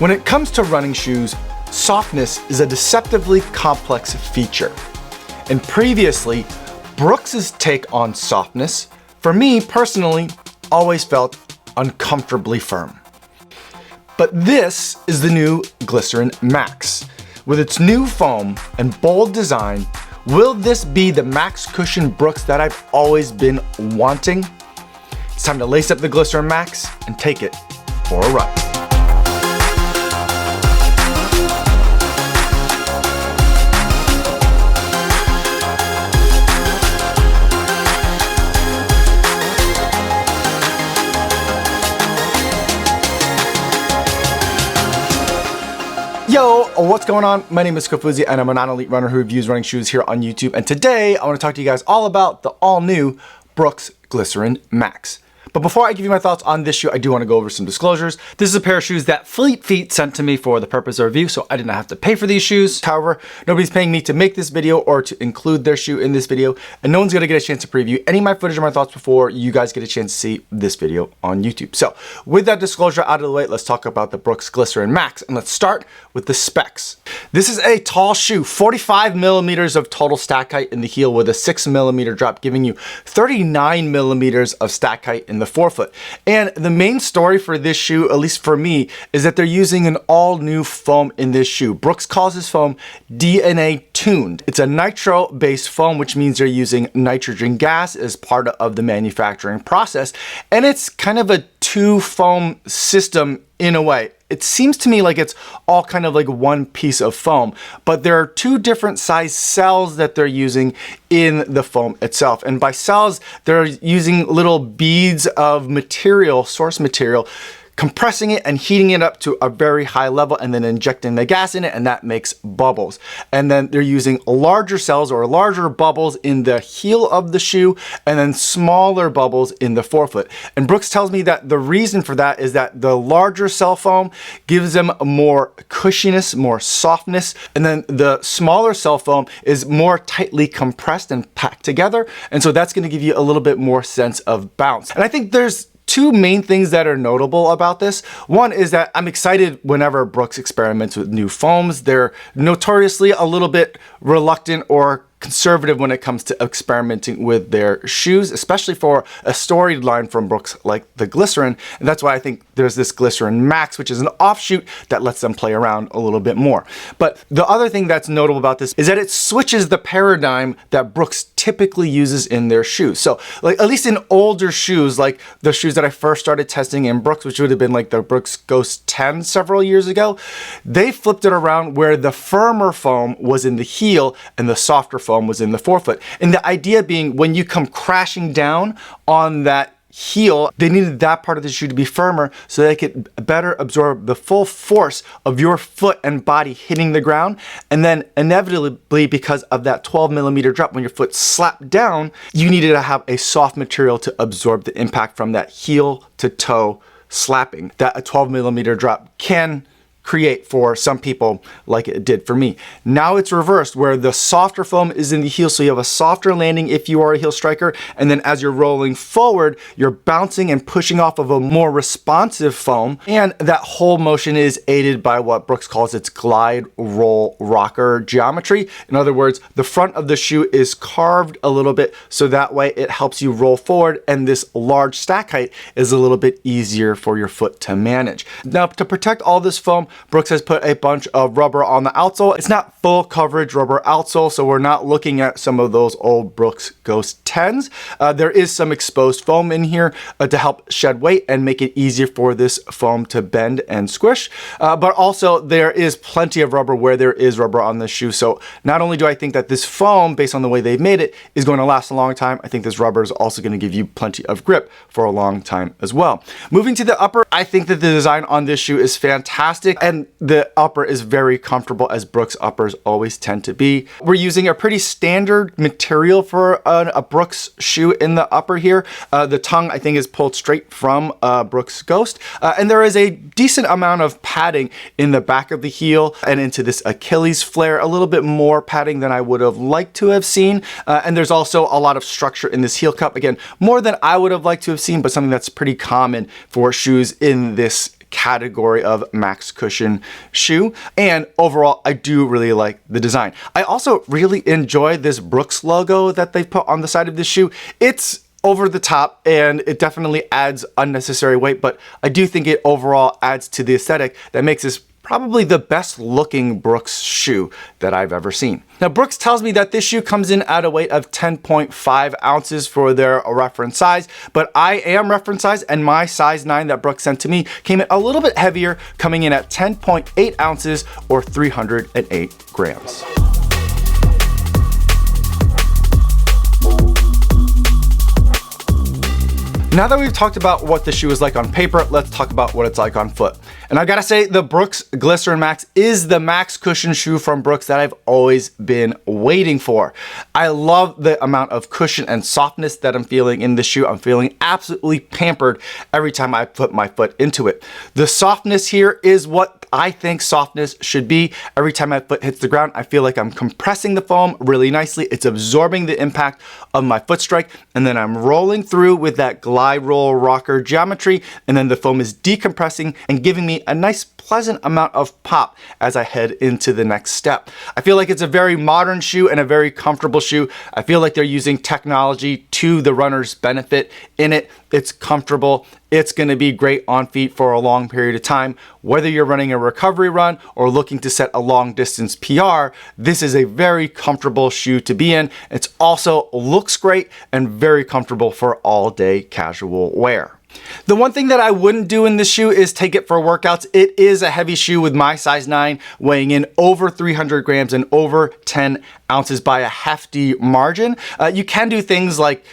When it comes to running shoes, softness is a deceptively complex feature. And previously, Brooks's take on softness, for me personally, always felt uncomfortably firm. But this is the new Glycerin Max. With its new foam and bold design, will this be the Max Cushion Brooks that I've always been wanting? It's time to lace up the Glycerin Max and take it for a ride. Yo, what's going on? My name is Kofuzi and I'm a non-elite runner who reviews running shoes here on YouTube. And today I want to talk to you guys all about the all-new Brooks Glycerin Max. But before I give you my thoughts on this shoe, I do want to go over some disclosures. This is a pair of shoes that Fleet Feet sent to me for the purpose of review, so I did not have to pay for these shoes. However, nobody's paying me to make this video or to include their shoe in this video, and no one's going to get a chance to preview any of my footage or my thoughts before you guys get a chance to see this video on YouTube. So with that disclosure out of the way, let's talk about the Brooks Glycerin Max, and let's start with the specs. This is a tall shoe, 45 millimeters of total stack height in the heel with a 6 millimeter drop, giving you 39 millimeters of stack height in the forefoot. And the main story for this shoe, at least for me, is that they're using an all new foam in this shoe. Brooks calls this foam DNA tuned. It's a nitro based foam, which means they're using nitrogen gas as part of the manufacturing process. And it's kind of a two foam system in a way. It seems to me like it's all kind of like one piece of foam, but there are two different size cells that they're using in the foam itself. And by cells, they're using little beads of material, source material, compressing it and heating it up to a very high level and then injecting the gas in it, and that makes bubbles. And then they're using larger cells or larger bubbles in the heel of the shoe and then smaller bubbles in the forefoot. And Brooks tells me that the reason for that is that the larger cell foam gives them more cushiness, more softness, and then the smaller cell foam is more tightly compressed and packed together. And so that's going to give you a little bit more sense of bounce. And I think there's two main things that are notable about this. One is that I'm excited whenever Brooks experiments with new foams. They're notoriously a little bit reluctant or conservative when it comes to experimenting with their shoes, especially for a storied line from Brooks like the Glycerin. And that's why I think there's this Glycerin Max, which is an offshoot that lets them play around a little bit more. But the other thing that's notable about this is that it switches the paradigm that Brooks typically uses in their shoes. So like at least in older shoes, like the shoes that I first started testing in Brooks, which would have been like the Brooks Ghost 10 several years ago, they flipped it around where the firmer foam was in the heel and the softer foam was in the forefoot. And the idea being when you come crashing down on that heel, they needed that part of the shoe to be firmer so they could better absorb the full force of your foot and body hitting the ground. And then inevitably, because of that 12 millimeter drop, when your foot slapped down, you needed to have a soft material to absorb the impact from that heel to toe slapping that a 12 millimeter drop can create for some people like it did for me. Now it's reversed where the softer foam is in the heel, so you have a softer landing if you are a heel striker, and then as you're rolling forward, you're bouncing and pushing off of a more responsive foam, and that whole motion is aided by what Brooks calls its glide, roll, rocker geometry. In other words, the front of the shoe is carved a little bit so that way it helps you roll forward, and this large stack height is a little bit easier for your foot to manage. Now, to protect all this foam, Brooks has put a bunch of rubber on the outsole. It's not full coverage rubber outsole, so we're not looking at some of those old Brooks Ghost 10s. There is some exposed foam in here to help shed weight and make it easier for this foam to bend and squish. But also there is plenty of rubber where there is rubber on the shoe. So not only do I think that this foam, based on the way they've made it, is going to last a long time, I think this rubber is also going to give you plenty of grip for a long time as well. Moving to the upper, I think that the design on this shoe is fantastic. And the upper is very comfortable, as Brooks uppers always tend to be. We're using a pretty standard material for a Brooks shoe in the upper here. The tongue, I think, is pulled straight from Brooks Ghost. And there is a decent amount of padding in the back of the heel and into this Achilles flare, a little bit more padding than I would have liked to have seen. And there's also a lot of structure in this heel cup. Again, more than I would have liked to have seen, but something that's pretty common for shoes in this category of max cushion shoe. And overall, I do really like the design. I also really enjoy this Brooks logo that they put on the side of this shoe. It's over the top and it definitely adds unnecessary weight, but I do think it overall adds to the aesthetic that makes this probably the best looking Brooks shoe that I've ever seen. Now, Brooks tells me that this shoe comes in at a weight of 10.5 ounces for their reference size, but I am reference size and my size 9 that Brooks sent to me came in a little bit heavier, coming in at 10.8 ounces or 308 grams. Now that we've talked about what the shoe is like on paper, let's talk about what it's like on foot. And I gotta say, the Brooks Glycerin Max is the max cushion shoe from Brooks that I've always been waiting for. I love the amount of cushion and softness that I'm feeling in the shoe. I'm feeling absolutely pampered every time I put my foot into it. The softness here is what I think softness should be. Every time my foot hits the ground, I feel like I'm compressing the foam really nicely. It's absorbing the impact of my foot strike, and then I'm rolling through with that glide roll rocker geometry, and then the foam is decompressing and giving me a nice pleasant amount of pop as I head into the next step. I feel like it's a very modern shoe and a very comfortable shoe. I feel like they're using technology to the runner's benefit in it. It's comfortable. It's going to be great on feet for a long period of time. Whether you're running a recovery run or looking to set a long distance PR, this is a very comfortable shoe to be in. It also looks great and very comfortable for all day casual wear. The one thing that I wouldn't do in this shoe is take it for workouts. It is a heavy shoe with my size 9 weighing in over 300 grams and over 10 ounces by a hefty margin. You can do things like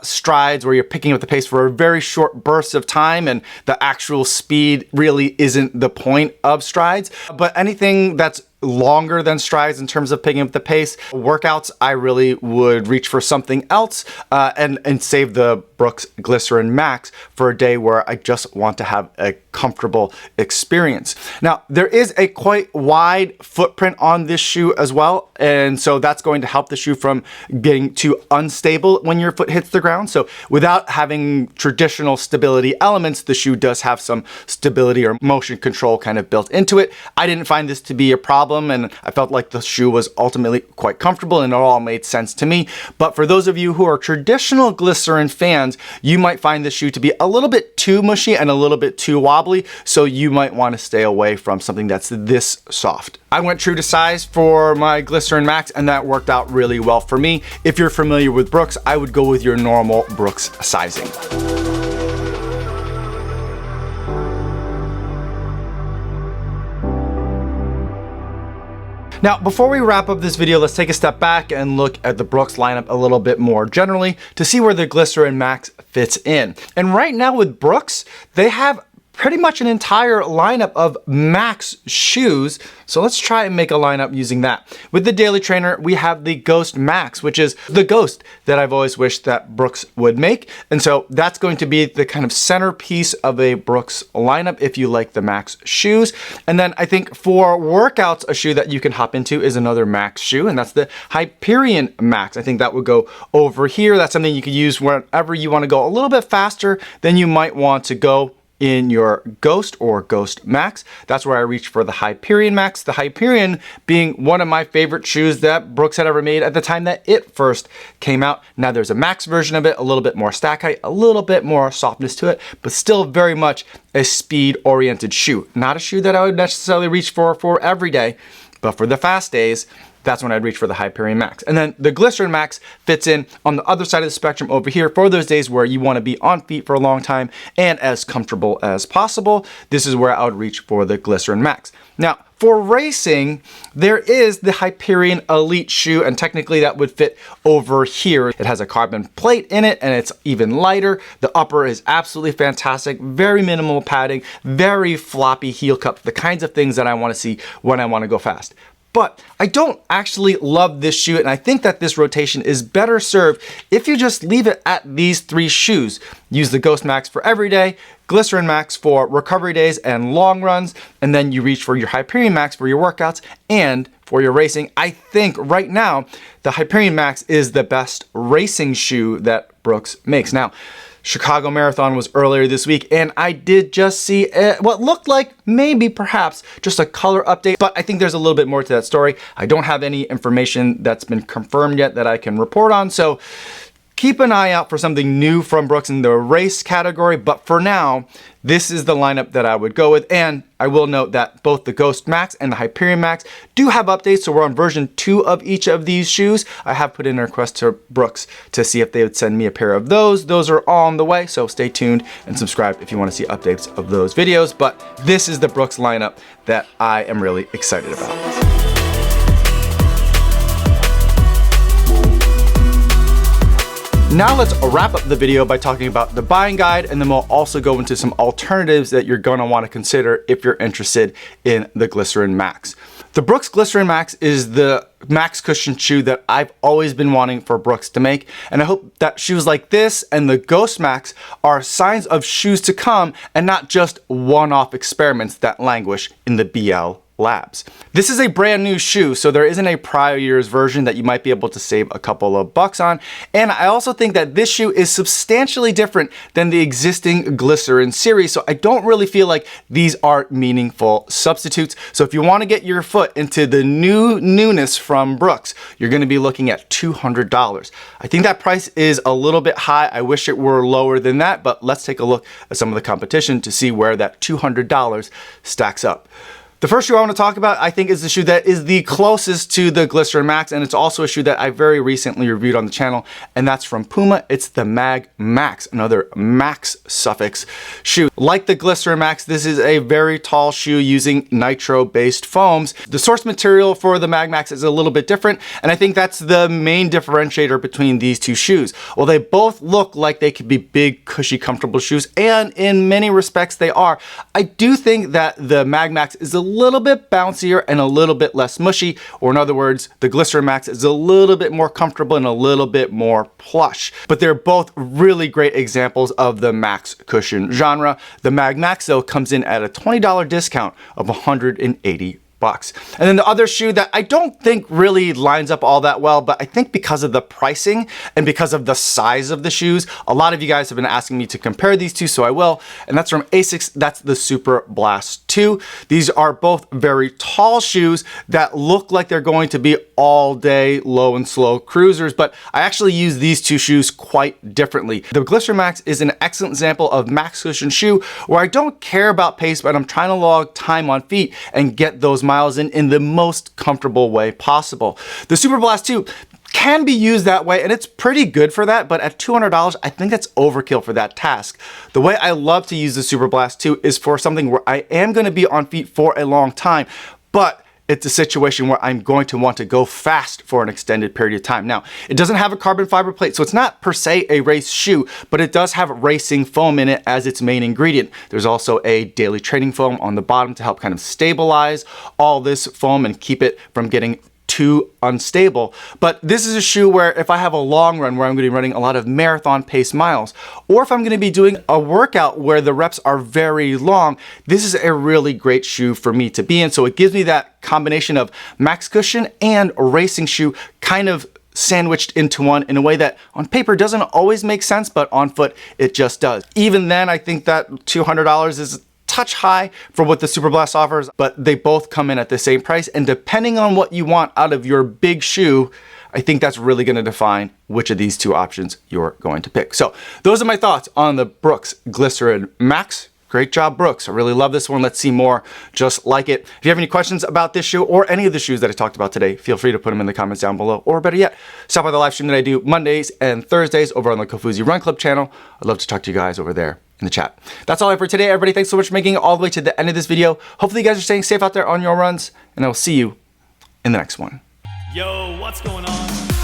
strides where you're picking up the pace for a very short burst of time and the actual speed really isn't the point of strides. But anything that's longer than strides in terms of picking up the pace, workouts, I really would reach for something else and save the Brooks Glycerin Max for a day where I just want to have a comfortable experience. Now, there is a quite wide footprint on this shoe as well, and so that's going to help the shoe from getting too unstable when your foot hits the ground. So without having traditional stability elements, the shoe does have some stability or motion control kind of built into it. I didn't find this to be a problem, and I felt like the shoe was ultimately quite comfortable and it all made sense to me. But for those of you who are traditional Glycerin fans, you might find the shoe to be a little bit too mushy and a little bit too wobbly, so you might want to stay away from something that's this soft. I went true to size for my Glycerin Max and that worked out really well for me. If you're familiar with Brooks, I would go with your normal Brooks sizing. Now, before we wrap up this video, let's take a step back and look at the Brooks lineup a little bit more generally to see where the Glycerin Max fits in. And right now with Brooks, they have pretty much an entire lineup of Max shoes. So let's try and make a lineup using that. With the Daily Trainer, we have the Ghost Max, which is the Ghost that I've always wished that Brooks would make. And so that's going to be the kind of centerpiece of a Brooks lineup if you like the Max shoes. And then I think for workouts, a shoe that you can hop into is another Max shoe, and that's the Hyperion Max. I think that would go over here. That's something you could use whenever you want to go a little bit faster than you might want to go in your Ghost or Ghost Max. That's where I reached for the Hyperion Max. The Hyperion being one of my favorite shoes that Brooks had ever made at the time that it first came out. Now there's a Max version of it, a little bit more stack height, a little bit more softness to it, but still very much a speed-oriented shoe. Not a shoe that I would necessarily reach for every day, but for the fast days, that's when I'd reach for the Hyperion Max. And then the Glycerin Max fits in on the other side of the spectrum over here for those days where you want to be on feet for a long time and as comfortable as possible. This is where I would reach for the Glycerin Max. Now, for racing, there is the Hyperion Elite shoe, and technically that would fit over here. It has a carbon plate in it, and it's even lighter. The upper is absolutely fantastic, very minimal padding, very floppy heel cup, the kinds of things that I want to see when I want to go fast. But I don't actually love this shoe, and I think that this rotation is better served if you just leave it at these three shoes. Use the Ghost Max for every day, Glycerin Max for recovery days and long runs, and then you reach for your Hyperion Max for your workouts and for your racing. I think right now, the Hyperion Max is the best racing shoe that Brooks makes. Now, Chicago Marathon was earlier this week, and I did just see what looked like maybe perhaps just a color update, but I think there's a little bit more to that story. I don't have any information that's been confirmed yet that I can report on, so keep an eye out for something new from Brooks in the race category, but for now, this is the lineup that I would go with. And I will note that both the Ghost Max and the Hyperion Max do have updates, so we're on version 2 of each of these shoes. I have put in a request to Brooks to see if they would send me a pair of those. Those are all on the way, so stay tuned and subscribe if you want to see updates of those videos. But this is the Brooks lineup that I am really excited about. Now let's wrap up the video by talking about the buying guide, and then we'll also go into some alternatives that you're going to want to consider if you're interested in the Glycerin Max. The Brooks Glycerin Max is the max cushion shoe that I've always been wanting for Brooks to make, and I hope that shoes like this and the Ghost Max are signs of shoes to come and not just one-off experiments that languish in the BL labs. This is a brand new shoe, so there isn't a prior year's version that you might be able to save a couple of bucks on. And I also think that this shoe is substantially different than the existing Glycerin series, so I don't really feel like these are meaningful substitutes. So if you want to get your foot into the newness from Brooks, you're going to be looking at $200. I think that price is a little bit high. I wish it were lower than that, but let's take a look at some of the competition to see where that $200 stacks up. The first shoe I want to talk about, I think, is the shoe that is the closest to the Glycerin Max, and it's also a shoe that I very recently reviewed on the channel, and that's from Puma. It's the MagMax, another Max suffix shoe. Like the Glycerin Max, this is a very tall shoe using nitro-based foams. The source material for the MagMax is a little bit different, and I think that's the main differentiator between these two shoes. While they both look like they could be big, cushy, comfortable shoes, and in many respects they are, I do think that the MagMax is a little bit bouncier and a little bit less mushy, or in other words, the Glycerin Max is a little bit more comfortable and a little bit more plush. But they're both really great examples of the max cushion genre. The MagMax though comes in at a $20 discount of $180. And then the other shoe that I don't think really lines up all that well, but I think because of the pricing and because of the size of the shoes, a lot of you guys have been asking me to compare these two, so I will. And that's from Asics. That's the Superblast 2. These are both very tall shoes that look like they're going to be all day low and slow cruisers, but I actually use these two shoes quite differently. The Glycerin Max is an excellent example of max cushion shoe where I don't care about pace, but I'm trying to log time on feet and get those miles in the most comfortable way possible. The Superblast 2 can be used that way, and it's pretty good for that, but at $200, I think that's overkill for that task. The way I love to use the Superblast 2 is for something where I am going to be on feet for a long time, but it's a situation where I'm going to want to go fast for an extended period of time. Now, it doesn't have a carbon fiber plate, so it's not per se a race shoe, but it does have racing foam in it as its main ingredient. There's also a daily training foam on the bottom to help kind of stabilize all this foam and keep it from getting too unstable. But this is a shoe where if I have a long run where I'm going to be running a lot of marathon pace miles, or if I'm going to be doing a workout where the reps are very long, this is a really great shoe for me to be in. So it gives me that combination of max cushion and racing shoe kind of sandwiched into one in a way that on paper doesn't always make sense, but on foot it just does. Even then, I think that $200 is touch high for what the Superblast offers, but they both come in at the same price, and depending on what you want out of your big shoe, I think that's really going to define which of these two options you're going to pick. So those are my thoughts on the Brooks Glycerin Max. Great job, Brooks. I really love this one. Let's see more just like it. If you have any questions about this shoe or any of the shoes that I talked about today, feel free to put them in the comments down below, or better yet, stop by the live stream that I do Mondays and Thursdays over on the Kofuzi Run Club channel. I'd love to talk to you guys over there in the chat. That's all I have for today, everybody. Thanks so much for making it all the way to the end of this video. Hopefully you guys are staying safe out there on your runs, and I will see you in the next one. Yo, what's going on?